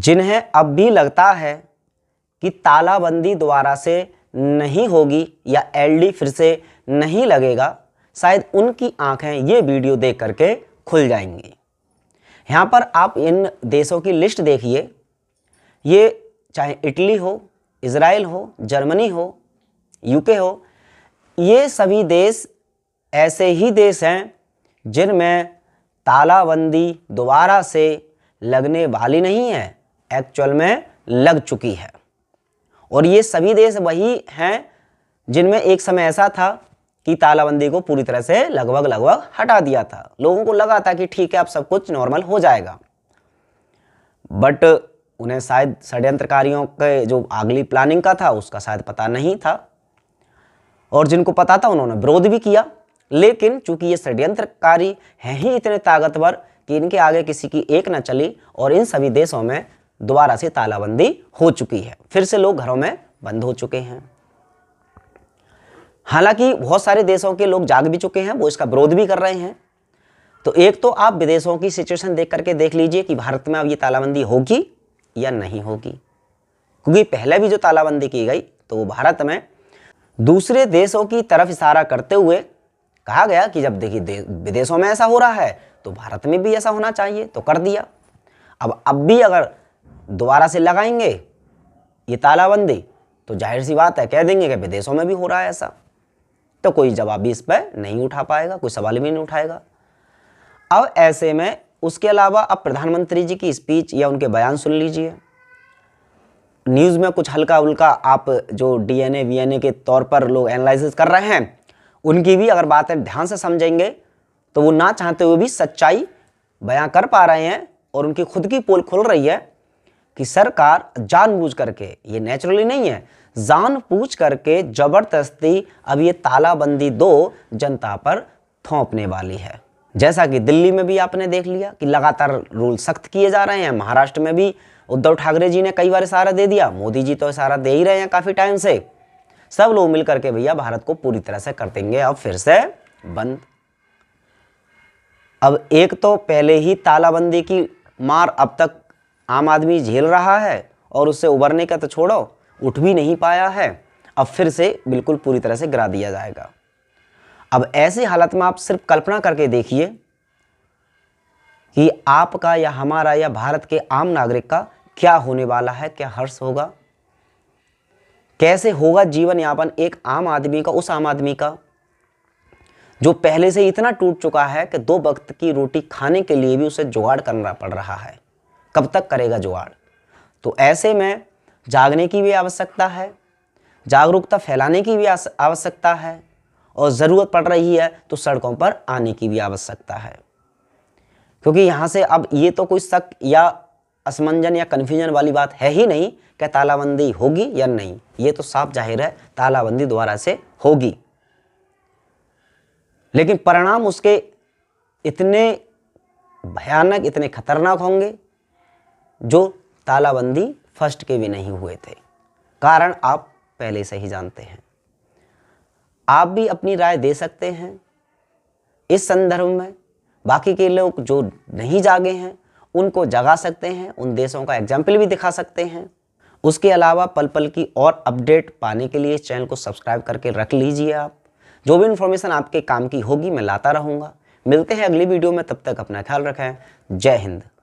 जिन्हें अब भी लगता है कि तालाबंदी दोबारा से नहीं होगी या एलडी फिर से नहीं लगेगा, शायद उनकी आंखें ये वीडियो देख करके खुल जाएंगी। यहाँ पर आप इन देशों की लिस्ट देखिए, ये चाहे इटली हो, इज़राइल हो, जर्मनी हो, यूके हो, ये सभी देश ऐसे ही देश हैं जिनमें तालाबंदी दोबारा से लगने वाली नहीं है, एक्चुअल में लग चुकी है। और ये सभी देश वही हैं जिनमें एक समय ऐसा था कि तालाबंदी को पूरी तरह से लगभग हटा दिया था। लोगों को लगा था कि ठीक है अब सब कुछ नॉर्मल हो जाएगा, बट उन्हें शायद षड्यंत्रकारियों के जो अगली प्लानिंग का था उसका शायद पता नहीं था, और जिनको पता था उन्होंने विरोध भी किया। लेकिन चूंकि ये षड्यंत्रकारी हैं ही इतने ताकतवर कि इनके आगे किसी की एक न चली, और इन सभी देशों में दोबारा से तालाबंदी हो चुकी है, फिर से लोग घरों में बंद हो चुके हैं। हालांकि बहुत सारे देशों के लोग जाग भी चुके हैं, वो इसका विरोध भी कर रहे हैं। तो एक तो आप विदेशों की सिचुएशन देख करके देख लीजिए कि भारत में अब ये तालाबंदी होगी या नहीं होगी, क्योंकि पहले भी जो तालाबंदी की गई तो वो भारत में दूसरे देशों की तरफ इशारा करते हुए कहा गया कि जब देखिए विदेशों में ऐसा हो रहा है तो भारत में भी ऐसा होना चाहिए, तो कर दिया। अब भी अगर दोबारा से लगाएंगे ये तालाबंदी तो जाहिर सी बात है कह देंगे कि विदेशों में भी हो रहा है ऐसा, तो कोई जवाब भी इस पर नहीं उठा पाएगा, कोई सवाल भी नहीं उठाएगा। अब ऐसे में उसके अलावा अब प्रधानमंत्री जी की स्पीच या उनके बयान सुन लीजिए। न्यूज़ में कुछ हल्का उल्का आप जो डीएनए वीएनए के तौर पर लोग एनालिसिस कर रहे हैं, उनकी भी अगर बातें ध्यान से समझेंगे तो वो ना चाहते हुए भी सच्चाई बयां कर पा रहे हैं, और उनकी खुद की पोल खुल रही है कि सरकार जानबूझ करके, ये नेचुरली नहीं है, जानबूझ करके जबरदस्ती अब ये तालाबंदी 2 जनता पर थोपने वाली है। जैसा कि दिल्ली में भी आपने देख लिया कि लगातार रूल सख्त किए जा रहे हैं। महाराष्ट्र में भी उद्धव ठाकरे जी ने कई बार इशारा दे दिया, मोदी जी तो इशारा दे ही रहे हैं काफी टाइम से। सब लोग मिलकर के भैया भारत को पूरी तरह से कर देंगे अब फिर से बंद। अब एक तो पहले ही तालाबंदी की मार अब तक आम आदमी झेल रहा है, और उससे उबरने का तो छोड़ो, उठ भी नहीं पाया है। अब फिर से बिल्कुल पूरी तरह से गिरा दिया जाएगा। अब ऐसी हालत में आप सिर्फ कल्पना करके देखिए कि आपका या हमारा या भारत के आम नागरिक का क्या होने वाला है, क्या हर्ष होगा, कैसे होगा जीवन यापन एक आम आदमी का, उस आम आदमी का जो पहले से इतना टूट चुका है कि 2 वक्त की रोटी खाने के लिए भी उसे जुगाड़ करना पड़ रहा है। कब तक करेगा जुगाड़? तो ऐसे में जागने की भी आवश्यकता है, जागरूकता फैलाने की भी आवश्यकता है, और ज़रूरत पड़ रही है तो सड़कों पर आने की भी आवश्यकता है। क्योंकि यहाँ से अब ये तो कोई शक या असमंजन या कन्फ्यूजन वाली बात है ही नहीं कि तालाबंदी होगी या नहीं, ये तो साफ जाहिर है तालाबंदी दोबारा से होगी। लेकिन परिणाम उसके इतने भयानक, इतने खतरनाक होंगे जो तालाबंदी फर्स्ट के भी नहीं हुए थे। कारण आप पहले से ही जानते हैं। आप भी अपनी राय दे सकते हैं इस संदर्भ में। बाकी के लोग जो नहीं जागे हैं उनको जगा सकते हैं, उन देशों का एग्जाम्पल भी दिखा सकते हैं। उसके अलावा पल पल की और अपडेट पाने के लिए चैनल को सब्सक्राइब करके रख लीजिए। आप जो भी इन्फॉर्मेशन आपके काम की होगी मैं लाता रहूँगा। मिलते हैं अगली वीडियो में, तब तक अपना ख्याल रखें। जय हिंद।